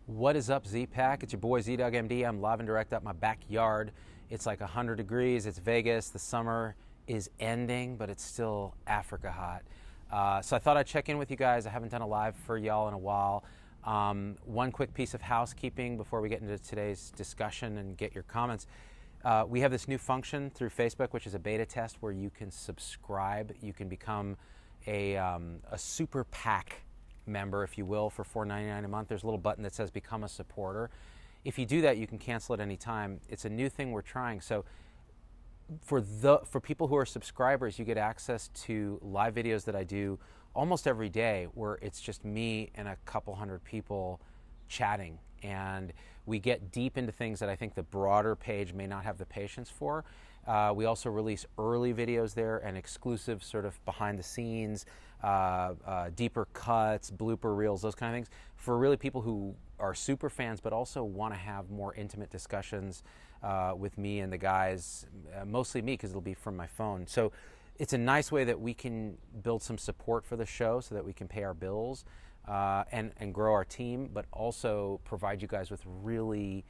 What is up, Z-Pack? It's your boy Z-Dog-MD. I'm live and direct at my backyard. It's like 100 degrees. It's Vegas. The summer is ending, but it's still Africa hot. So I thought I'd check in with you guys. I haven't done a live for y'all in a while. One quick piece of housekeeping before we get into today's discussion and get your comments. We have this new function through Facebook, which is a beta test where you can subscribe. You can become a super PAC member, if you will, for $4.99 a month. There's a little button that says become a supporter. If you do that, you can cancel at any time. It's a new thing we're trying. So for people who are subscribers, you get access to live videos that I do almost every day where it's just me and a couple hundred people chatting, and we get deep into things that I think the broader page may not have the patience for. We also release early videos there and exclusive sort of behind the scenes, deeper cuts, blooper reels, those kind of things for really people who are super fans but also want to have more intimate discussions with me and the guys, mostly me because it'll be from my phone. So it's a nice way that we can build some support for the show so that we can pay our bills and grow our team, but also provide you guys with really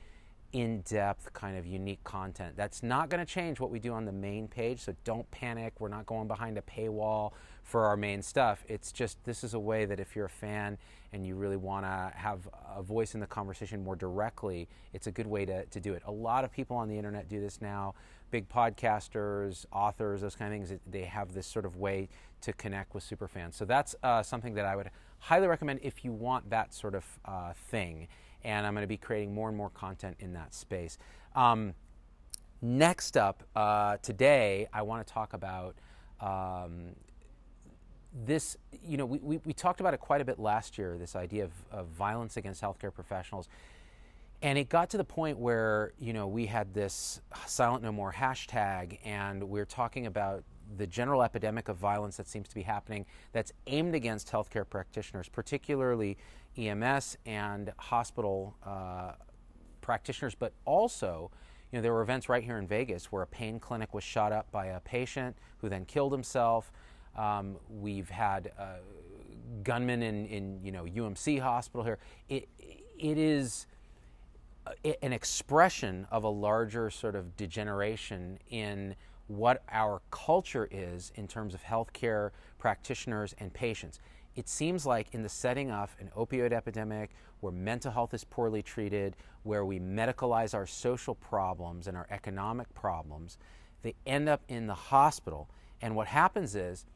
in-depth kind of unique content. That's not going to change what we do on the main page, so don't panic. We're not going behind a paywall for our main stuff. It's just, this is a way that if you're a fan and you really want to have a voice in the conversation more directly, it's a good way to do it. A lot of people on the internet do this now. Big podcasters, authors, those kind of things, they have this sort of way to connect with super fans. So that's something that I would highly recommend if you want that sort of thing. And I'm going to be creating more and more content in that space. Next up, today, I want to talk about this. You know, we talked about it quite a bit last year, this idea of violence against healthcare professionals. And it got to the point where, you know, we had this silentnomore hashtag, and we're talking about the general epidemic of violence that seems to be happening that's aimed against healthcare practitioners, particularly EMS and hospital practitioners, but also, you know, there were events right here in Vegas where a pain clinic was shot up by a patient who then killed himself. We've had gunmen in you know, UMC hospital here. It is an expression of a larger sort of degeneration in what our culture is in terms of healthcare practitioners and patients. It seems like in the setting of an opioid epidemic, where mental health is poorly treated, where we medicalize our social problems and our economic problems, they end up in the hospital. And what happens is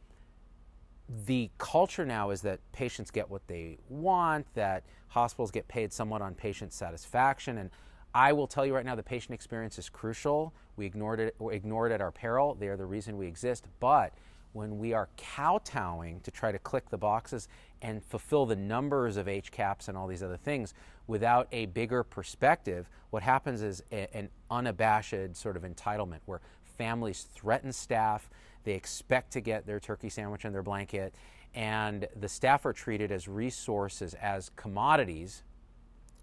the culture now is that patients get what they want, that hospitals get paid somewhat on patient satisfaction. And I will tell you right now, the patient experience is crucial. We ignored it at our peril. They are the reason we exist. But when we are kowtowing to try to click the boxes and fulfill the numbers of HCAPs and all these other things without a bigger perspective, what happens is an unabashed sort of entitlement where families threaten staff. They expect to get their turkey sandwich and their blanket, and the staff are treated as resources, as commodities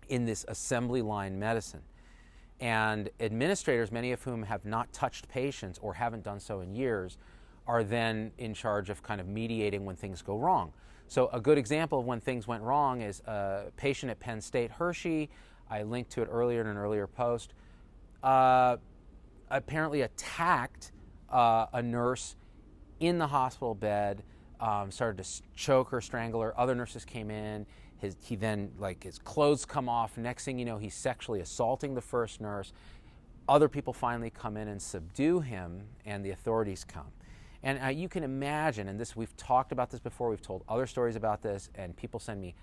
in this assembly line medicine. And administrators, many of whom have not touched patients or haven't done so in years, are then in charge of kind of mediating when things go wrong. So a good example of when things went wrong is a patient at Penn State, Hershey. I linked to it earlier in an earlier post. Apparently attacked a nurse in the hospital bed, started to choke her, strangle her. Other nurses came in. He then, like, his clothes come off. Next thing you know, he's sexually assaulting the first nurse. Other people finally come in and subdue him, and the authorities come. And you can imagine, and this, we've talked about this before, we've told other stories about this, and people send me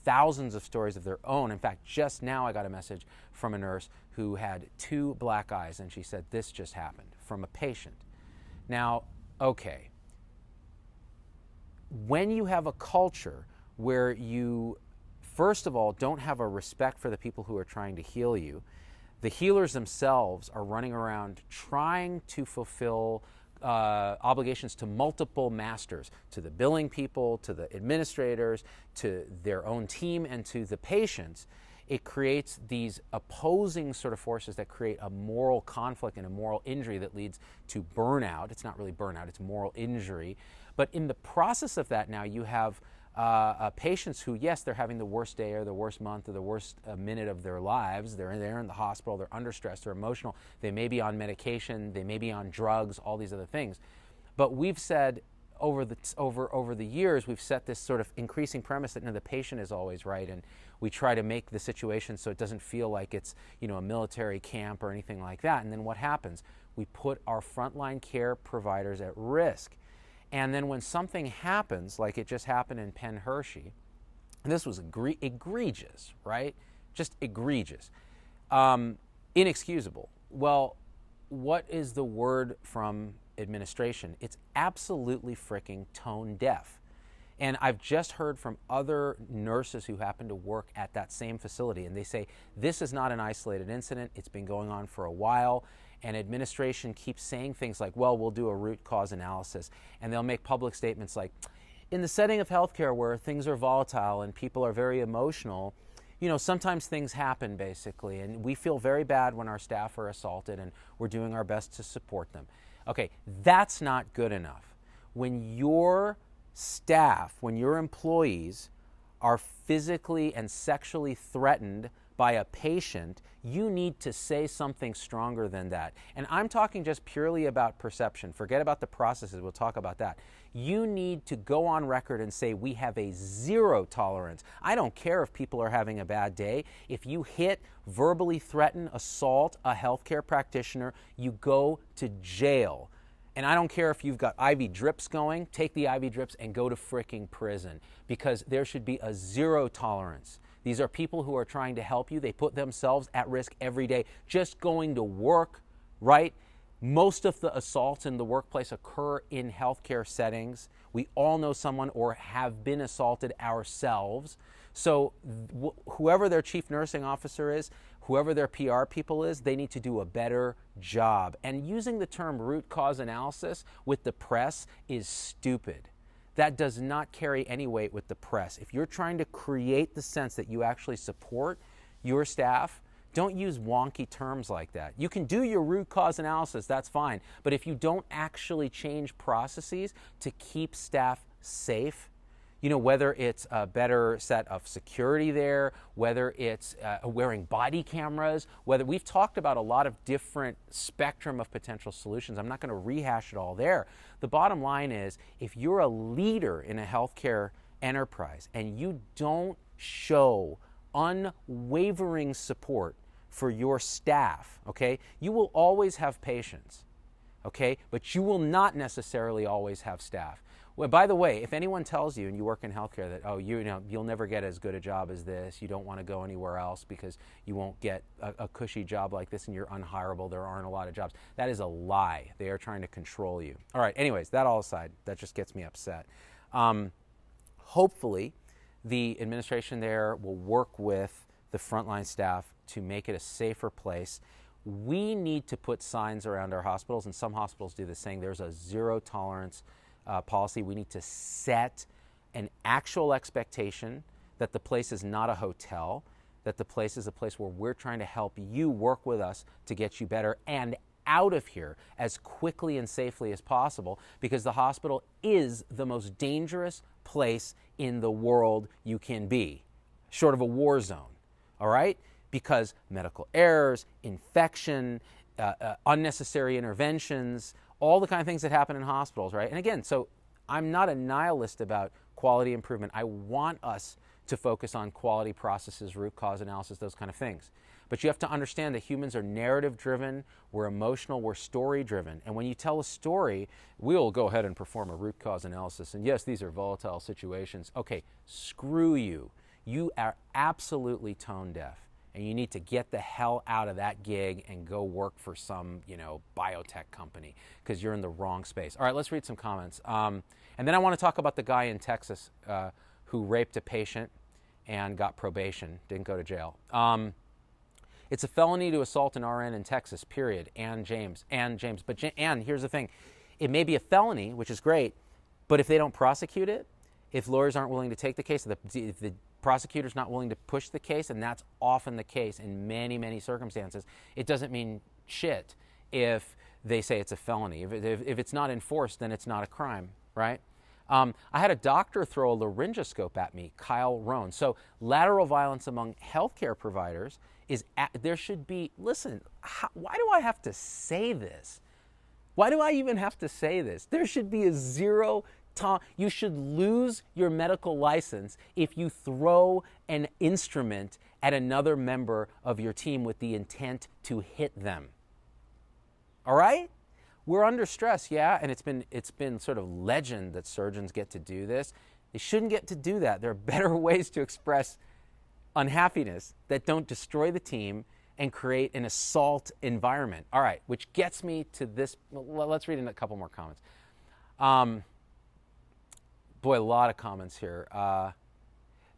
thousands of stories of their own. In fact, just now I got a message from a nurse who had 2 black eyes, and she said, this just happened, from a patient. Now, okay, when you have a culture where you, first of all, don't have a respect for the people who are trying to heal you, the healers themselves are running around trying to fulfill obligations to multiple masters, to the billing people, to the administrators, to their own team, and to the patients. It creates these opposing sort of forces that create a moral conflict and a moral injury that leads to burnout. It's not really burnout, it's moral injury. But in the process of that now, you have patients who, yes, they're having the worst day or the worst month or the worst minute of their lives. They're in the hospital, they're under stress, they're emotional, they may be on medication, they may be on drugs, all these other things. But we've said over the years, we've set this sort of increasing premise that the patient is always right, and we try to make the situation so it doesn't feel like it's a military camp or anything like that. And then what happens? We put our frontline care providers at risk. And then when something happens, like it just happened in Penn Hershey, and this was egregious, right? Just egregious, inexcusable. Well, what is the word from administration? It's absolutely freaking tone deaf. And I've just heard from other nurses who happen to work at that same facility, and they say, this is not an isolated incident, it's been going on for a while, and administration keeps saying things like, well, we'll do a root cause analysis, and they'll make public statements like, in the setting of healthcare where things are volatile and people are very emotional, sometimes things happen, basically, and we feel very bad when our staff are assaulted, and we're doing our best to support them. Okay, that's not good enough. When your staff, when your employees are physically and sexually threatened by a patient, you need to say something stronger than that. And I'm talking just purely about perception. Forget about the processes, we'll talk about that. You need to go on record and say, we have a zero tolerance. I don't care if people are having a bad day. If you hit, verbally threaten, assault a healthcare practitioner, you go to jail. And I don't care if you've got IV drips going, take the IV drips and go to freaking prison, because there should be a zero tolerance. These are people who are trying to help you. They put themselves at risk every day just going to work, right? Most of the assaults in the workplace occur in healthcare settings. We all know someone or have been assaulted ourselves. So whoever their chief nursing officer is, whoever their PR people is, they need to do a better job. And using the term root cause analysis with the press is stupid. That does not carry any weight with the press. If you're trying to create the sense that you actually support your staff, don't use wonky terms like that. You can do your root cause analysis, that's fine. But if you don't actually change processes to keep staff safe, whether it's a better set of security there, whether it's wearing body cameras, whether we've talked about a lot of different spectrum of potential solutions. I'm not going to rehash it all there. The bottom line is, if you're a leader in a healthcare enterprise and you don't show unwavering support for your staff, okay, you will always have patients, okay, but you will not necessarily always have staff. Well, by the way, if anyone tells you, and you work in healthcare, that, oh, you'll never get as good a job as this, you don't want to go anywhere else because you won't get a cushy job like this and you're unhireable, there aren't a lot of jobs, that is a lie. They are trying to control you. All right, anyways, that all aside, that just gets me upset. Hopefully, the administration there will work with the frontline staff to make it a safer place. We need to put signs around our hospitals, and some hospitals do this, saying there's a zero tolerance policy. We need to set an actual expectation that the place is not a hotel, that the place is a place where we're trying to help you work with us to get you better and out of here as quickly and safely as possible, because the hospital is the most dangerous place in the world you can be, short of a war zone, all right? Because medical errors, infection, unnecessary interventions, all the kind of things that happen in hospitals, right? And again, so I'm not a nihilist about quality improvement. I want us to focus on quality processes, root cause analysis, those kind of things. But you have to understand that humans are narrative-driven, we're emotional, we're story-driven. And when you tell a story, we'll go ahead and perform a root cause analysis. And yes, these are volatile situations. Okay, screw you. You are absolutely tone deaf. And you need to get the hell out of that gig and go work for some, biotech company, because you're in the wrong space. All right, let's read some comments. And then I want to talk about the guy in Texas who raped a patient and got probation, didn't go to jail. It's a felony to assault an RN in Texas, period. And James. But here's the thing. It may be a felony, which is great, but if they don't prosecute it, if lawyers aren't willing to take the case, if the prosecutor's not willing to push the case, and that's often the case in many, many circumstances, it doesn't mean shit if they say it's a felony. If it's not enforced, then it's not a crime, right? I had a doctor throw a laryngoscope at me, Kyle Rohn. So lateral violence among healthcare providers there should be, listen, why do I have to say this? Why do I even have to say this? There should be a zero you should lose your medical license if you throw an instrument at another member of your team with the intent to hit them. All right? We're under stress, yeah, and it's been sort of legend that surgeons get to do this. They shouldn't get to do that. There are better ways to express unhappiness that don't destroy the team and create an assault environment. All right, which gets me to this. Let's read in a couple more comments. Boy, a lot of comments here.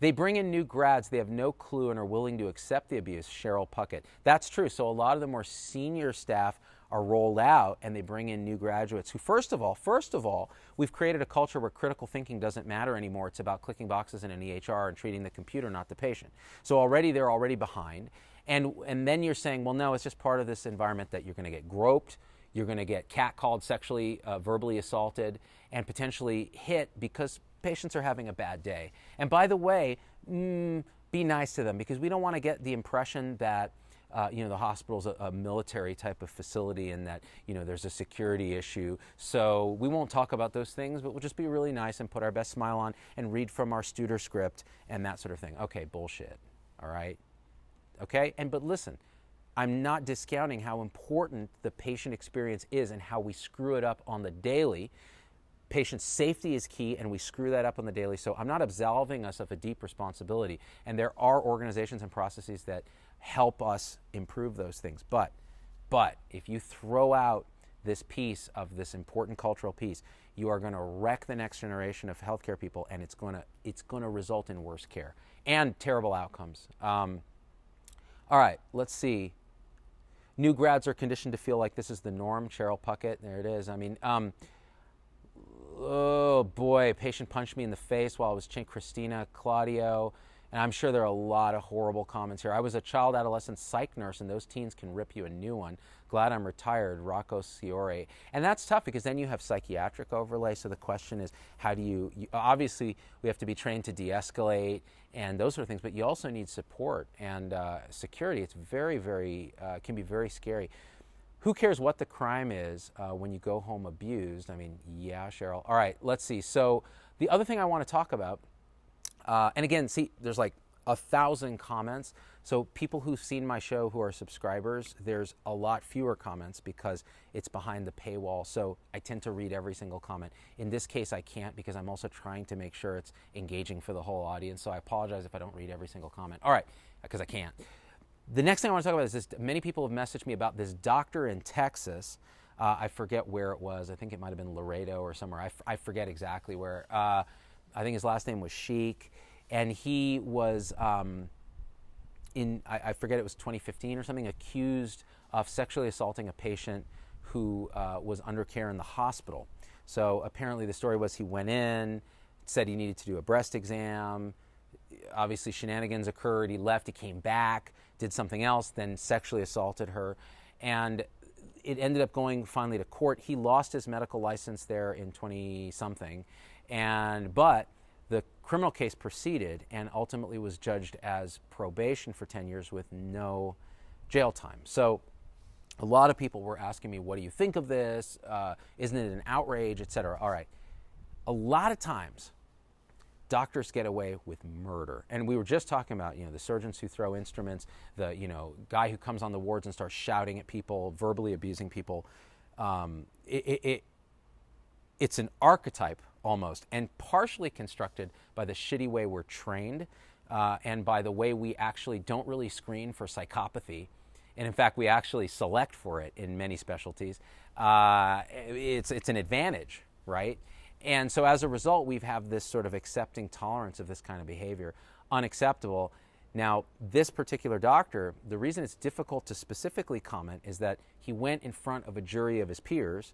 They bring in new grads. They have no clue and are willing to accept the abuse. Cheryl Puckett. That's true. So a lot of the more senior staff are rolled out and they bring in new graduates who, first of all, we've created a culture where critical thinking doesn't matter anymore. It's about clicking boxes in an EHR and treating the computer, not the patient. So they're already behind. And then you're saying, well, no, it's just part of this environment that you're going to get groped, you're going to get catcalled, sexually, verbally assaulted, and potentially hit because patients are having a bad day. And by the way, be nice to them, because we don't want to get the impression that the hospital's a military type of facility and that there's a security issue. So we won't talk about those things, but we'll just be really nice and put our best smile on and read from our Studer script and that sort of thing. Okay, bullshit. All right. Okay. But listen, I'm not discounting how important the patient experience is and how we screw it up on the daily. Patient safety is key, and we screw that up on the daily. So I'm not absolving us of a deep responsibility. And there are organizations and processes that help us improve those things. But if you throw out this piece of this important cultural piece, you are going to wreck the next generation of healthcare people, and it's going to result in worse care and terrible outcomes. All right, let's see. New grads are conditioned to feel like this is the norm. Cheryl Puckett, there it is. I mean, oh boy, a patient punched me in the face while I was Christina, Claudio, and I'm sure there are a lot of horrible comments here. I was a child adolescent psych nurse, and those teens can rip you a new one. Glad I'm retired, Rocco Ciore. And that's tough because then you have psychiatric overlay. So the question is, how do you obviously we have to be trained to de-escalate and those sort of things, but you also need support and security. It's very, very, can be very scary. Who cares what the crime is when you go home abused? I mean, yeah, Cheryl. All right, let's see. So the other thing I want to talk about, and again, see, there's like 1,000 comments. So people who've seen my show who are subscribers, there's a lot fewer comments because it's behind the paywall. So I tend to read every single comment. In this case, I can't because I'm also trying to make sure it's engaging for the whole audience. So I apologize if I don't read every single comment. All right, because I can't. The next thing I want to talk about is this. Many people have messaged me about this doctor in Texas. I forget where it was. I think it might have been Laredo or somewhere. I forget exactly where. I think his last name was Sheik. And he was, I forget, it was 2015 or something, accused of sexually assaulting a patient who was under care in the hospital. So apparently the story was he went in, said he needed to do a breast exam. Obviously shenanigans occurred. He left, he came back, did something else, then sexually assaulted her. And it ended up going finally to court. He lost his medical license there in 20-something. But the criminal case proceeded and ultimately was judged as probation for 10 years with no jail time. So a lot of people were asking me, what do you think of this? Isn't it an outrage, et cetera? All right. A lot of times, doctors get away with murder. And we were just talking about, the surgeons who throw instruments, the, guy who comes on the wards and starts shouting at people, verbally abusing people. It's an archetype almost, and partially constructed by the shitty way we're trained and by the way we actually don't really screen for psychopathy. And in fact, we actually select for it in many specialties. It's an advantage, right? And so as a result, we have this sort of accepting tolerance of this kind of behavior. Unacceptable. Now, this particular doctor, the reason it's difficult to specifically comment is that he went in front of a jury of his peers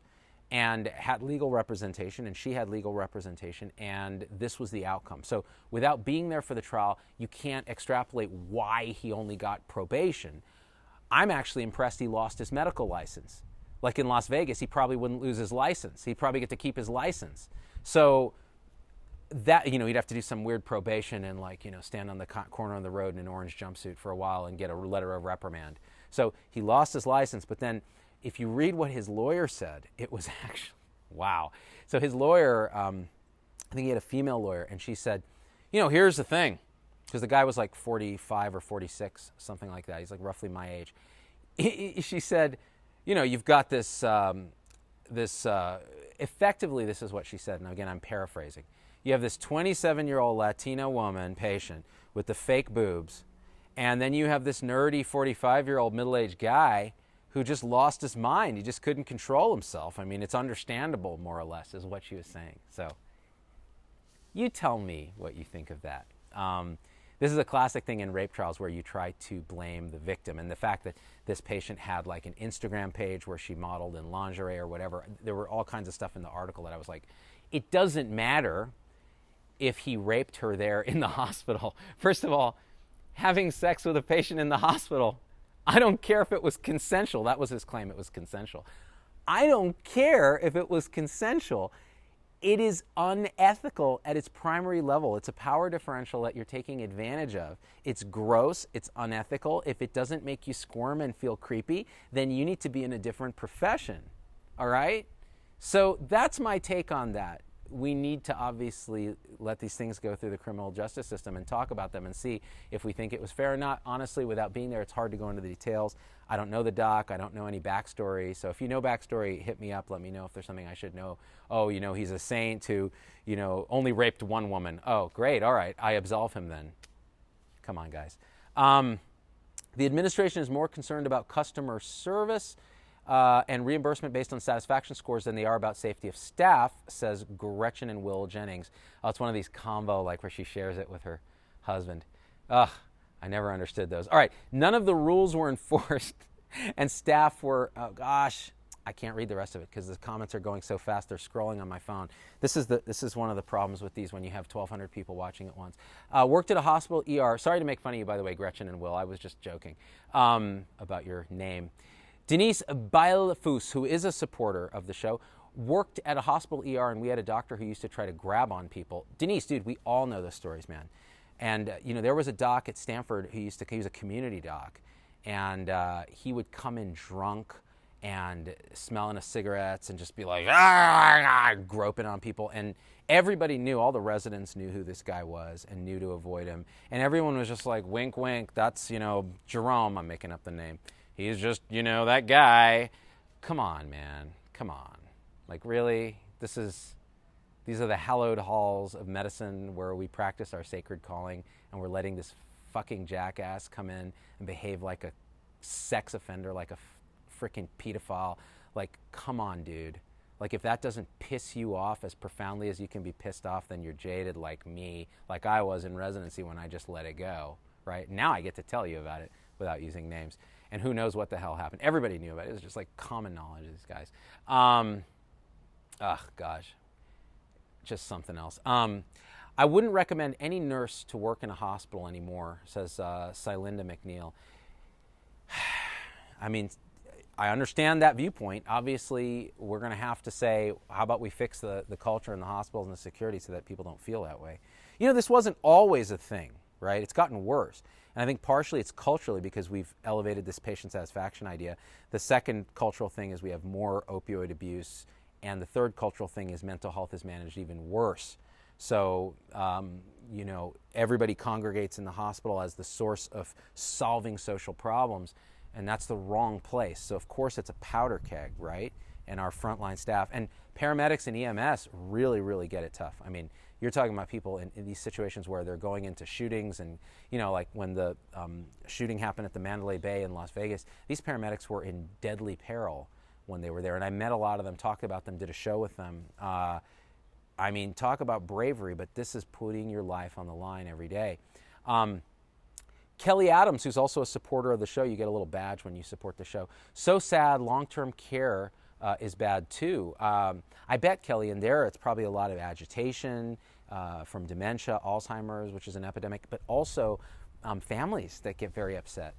and had legal representation, and she had legal representation, and this was the outcome. So without being there for the trial, you can't extrapolate why he only got probation. I'm actually impressed he lost his medical license. Like in Las Vegas, he probably wouldn't lose his license. He'd probably get to keep his license. So that, he'd have to do some weird probation and stand on the corner of the road in an orange jumpsuit for a while and get a letter of reprimand. So he lost his license, but then if you read what his lawyer said, it was actually, wow. So his lawyer, I think he had a female lawyer, and she said, here's the thing, because the guy was like 45 or 46, something like that. He's like roughly my age. She said, you've got this, effectively, this is what she said, and again, I'm paraphrasing. You have this 27-year-old Latina woman patient with the fake boobs, and then you have this nerdy 45-year-old middle-aged guy who just lost his mind. He just couldn't control himself. I mean, it's understandable, more or less, is what she was saying. So you tell me what you think of that. This is a classic thing in rape trials where you try to blame the victim, and the fact that this patient had like an Instagram page where she modeled in lingerie or whatever. There were all kinds of stuff in the article that I was like, it doesn't matter if he raped her there in the hospital. First of all, having sex with a patient in the hospital, I don't care if it was consensual. That was his claim, it was consensual. I don't care if it was consensual. It is unethical at its primary level. It's a power differential that you're taking advantage of. It's gross, it's unethical. If it doesn't make you squirm and feel creepy, then you need to be in a different profession, all right? So that's my take on that. We need to obviously let these things go through the criminal justice system and talk about them and see if we think it was fair or not. Honestly, without being there, it's hard to go into the details. I don't know the doc. I don't know any backstory. So if you know backstory, hit me up. Let me know if there's something I should know. Oh, he's a saint who, only raped one woman. Oh, great. All right. I absolve him then. Come on, guys. The administration is more concerned about customer service and reimbursement based on satisfaction scores than they are about safety of staff, says Gretchen and Will Jennings. Oh, it's one of these combo, like where she shares it with her husband. Ugh, I never understood those. All right, none of the rules were enforced, and staff were, oh gosh, I can't read the rest of it because the comments are going so fast, they're scrolling on my phone. This is one of the problems with these when you have 1,200 people watching at once. Worked at a hospital ER. Sorry to make fun of you, by the way, Gretchen and Will. I was just joking about your name. Denise Bailefus, who is a supporter of the show, worked at a hospital ER, and we had a doctor who used to try to grab on people. Denise, dude, we all know those stories, man. And, there was a doc at Stanford he was a community doc, and he would come in drunk and smelling of cigarettes and just be like, groping on people. And everybody knew, all the residents knew who this guy was and knew to avoid him. And everyone was just like, wink, wink, that's, Jerome, I'm making up the name. He's just, that guy. Come on, man. Come on. Like, really? These are the hallowed halls of medicine where we practice our sacred calling, and we're letting this fucking jackass come in and behave like a sex offender, like a freaking pedophile. Like, come on, dude. Like, if that doesn't piss you off as profoundly as you can be pissed off, then you're jaded like me, like I was in residency when I just let it go, right? Now I get to tell you about it without using names. And who knows what the hell happened. Everybody knew about it. It was just like common knowledge of these guys. Gosh. Just something else. I wouldn't recommend any nurse to work in a hospital anymore, says Silinda McNeil. I mean, I understand that viewpoint. Obviously, we're going to have to say, how about we fix the culture in the hospitals and the security so that people don't feel that way. This wasn't always a thing, right? It's gotten worse. And I think partially it's culturally because we've elevated this patient satisfaction idea. The second cultural thing is we have more opioid abuse. And the third cultural thing is mental health is managed even worse. So, everybody congregates in the hospital as the source of solving social problems. And that's the wrong place. So, of course, it's a powder keg, right? And our frontline staff. And paramedics and EMS really, really get it tough. I mean, you're talking about people in these situations where they're going into shootings and, like when the shooting happened at the Mandalay Bay in Las Vegas, these paramedics were in deadly peril when they were there. And I met a lot of them, talked about them, did a show with them. I mean, talk about bravery, but this is putting your life on the line every day. Kelly Adams, who's also a supporter of the show, you get a little badge when you support the show. So sad, long-term care is bad too. I bet, Kelly, in there it's probably a lot of agitation from dementia, Alzheimer's, which is an epidemic, but also families that get very upset.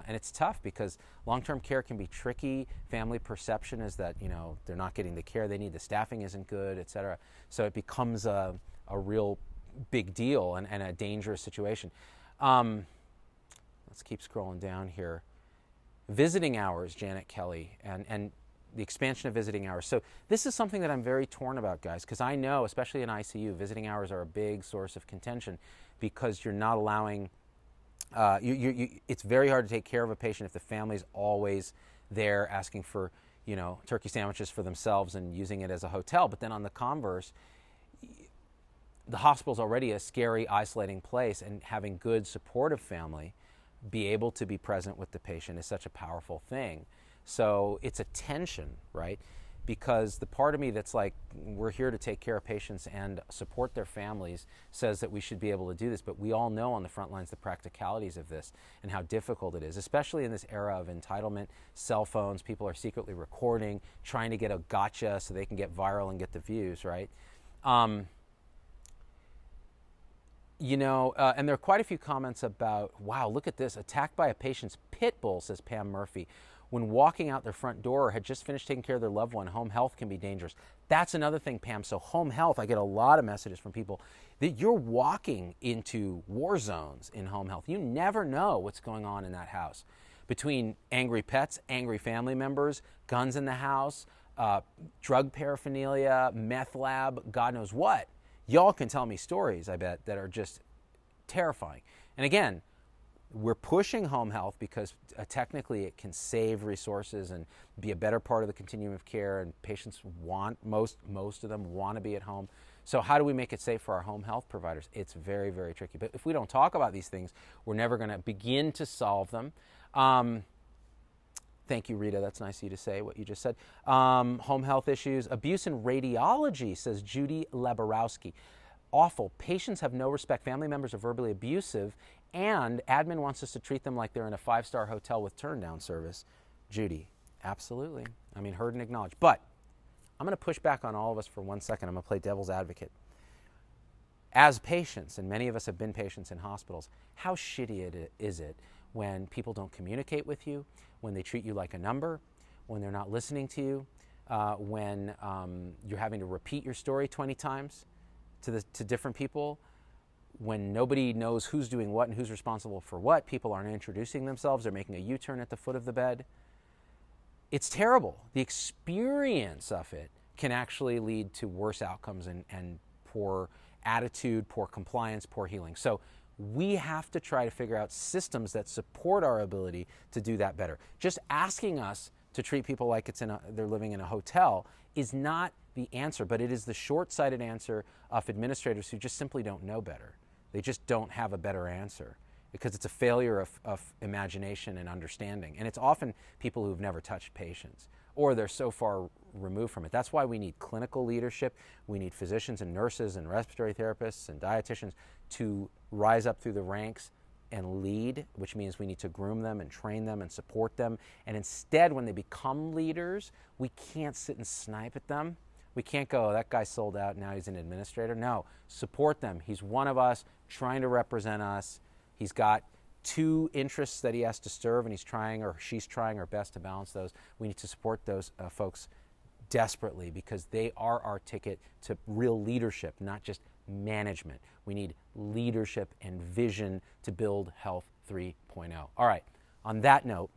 And it's tough because long-term care can be tricky. Family perception is that, they're not getting the care they need, the staffing isn't good, et cetera. So it becomes a a real big deal and a dangerous situation. Let's keep scrolling down here. Visiting hours, Janet Kelly, and the expansion of visiting hours. So this is something that I'm very torn about, guys, because I know, especially in ICU, visiting hours are a big source of contention because you're not allowing, it's very hard to take care of a patient if the family's always there asking for, turkey sandwiches for themselves and using it as a hotel. But then on the converse, the hospital's already a scary, isolating place, and having good, supportive family be able to be present with the patient is such a powerful thing. So it's a tension, right? Because the part of me that's like, we're here to take care of patients and support their families says that we should be able to do this. But we all know on the front lines the practicalities of this and how difficult it is, especially in this era of entitlement, cell phones, people are secretly recording, trying to get a gotcha so they can get viral and get the views, right? And there are quite a few comments about, wow, look at this, attacked by a patient's pit bull, says Pam Murphy. When walking out their front door or had just finished taking care of their loved one, home health can be dangerous. That's another thing, Pam. So home health, I get a lot of messages from people that you're walking into war zones in home health. You never know what's going on in that house. Between angry pets, angry family members, guns in the house, drug paraphernalia, meth lab, God knows what. Y'all can tell me stories, I bet, that are just terrifying. And again, we're pushing home health because technically it can save resources and be a better part of the continuum of care, and patients want, most of them want to be at home. So how do we make it safe for our home health providers? It's very, very tricky. But if we don't talk about these things, we're never going to begin to solve them. Thank you, Rita. That's nice of you to say what you just said. Home health issues. Abuse in radiology, says Judy Laborowski. Awful. Patients have no respect. Family members are verbally abusive, and admin wants us to treat them like they're in a 5-star hotel with turn-down service. Judy, absolutely. I mean, heard and acknowledged. But I'm going to push back on all of us for 1 second. I'm going to play devil's advocate. As patients, and many of us have been patients in hospitals, how shitty is it when people don't communicate with you, when they treat you like a number, when they're not listening to you, when you're having to repeat your story 20 times to different people, when nobody knows who's doing what and who's responsible for what, people aren't introducing themselves, they're making a U-turn at the foot of the bed. It's terrible. The experience of it can actually lead to worse outcomes and poor attitude, poor compliance, poor healing. So we have to try to figure out systems that support our ability to do that better. Just asking us to treat people like they're living in a hotel is not the answer, but it is the short-sighted answer of administrators who just simply don't know better. They just don't have a better answer because it's a failure of imagination and understanding. And it's often people who've never touched patients, or they're so far removed from it. That's why we need clinical leadership. We need physicians and nurses and respiratory therapists and dietitians to rise up through the ranks and lead, which means we need to groom them and train them and support them. And instead, when they become leaders, we can't sit and snipe at them. We can't go, oh, that guy sold out, now he's an administrator. No, support them. He's one of us, trying to represent us. He's got 2 interests that he has to serve, and he's trying, or she's trying her best to balance those. We need to support those folks desperately because they are our ticket to real leadership, not just management. We need leadership and vision to build Health 3.0. All right, on that note,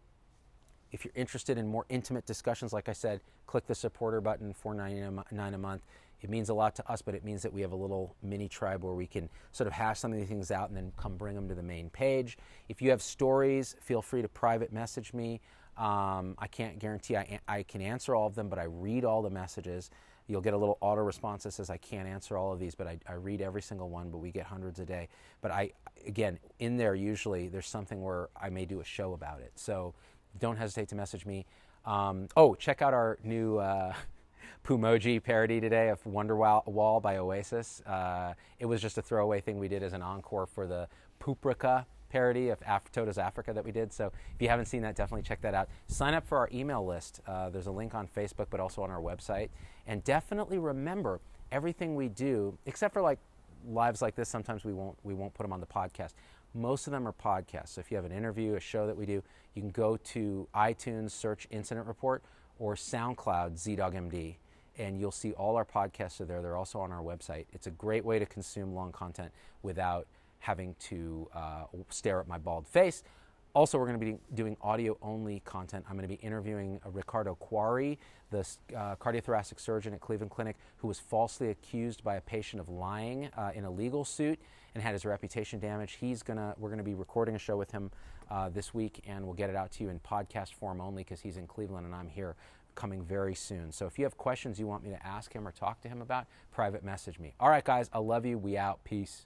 if you're interested in more intimate discussions, like I said, click the supporter button, $4.99 a month. It means a lot to us, but it means that we have a little mini tribe where we can sort of hash some of these things out and then come bring them to the main page. If you have stories, feel free to private message me. I can't guarantee I can answer all of them, but I read all the messages. You'll get a little auto response that says I can't answer all of these, but I read every single one, but we get hundreds a day. But again, in there usually there's something where I may do a show about it. So don't hesitate to message me. Check out our new Pumoji parody today of Wonderwall by Oasis. It was just a throwaway thing we did as an encore for the Pooprika parody of Toto's Africa that we did. So if you haven't seen that, definitely check that out. Sign up for our email list. There's a link on Facebook, but also on our website. And definitely remember, everything we do, except for like lives like this, sometimes we won't put them on the podcast. Most of them are podcasts. So if you have an interview, a show that we do, you can go to iTunes, search Incident Report, or SoundCloud, ZDoggMD. and you'll see all our podcasts are there. They're also on our website. It's a great way to consume long content without having to stare at my bald face. Also, we're going to be doing audio-only content. I'm going to be interviewing Ricardo Quarry, the cardiothoracic surgeon at Cleveland Clinic, who was falsely accused by a patient of lying in a legal suit and had his reputation damaged. We're going to be recording a show with him this week, and we'll get it out to you in podcast form only because he's in Cleveland and I'm here, coming very soon. So if you have questions you want me to ask him or talk to him about, private message me. All right, guys, I love you. We out. Peace.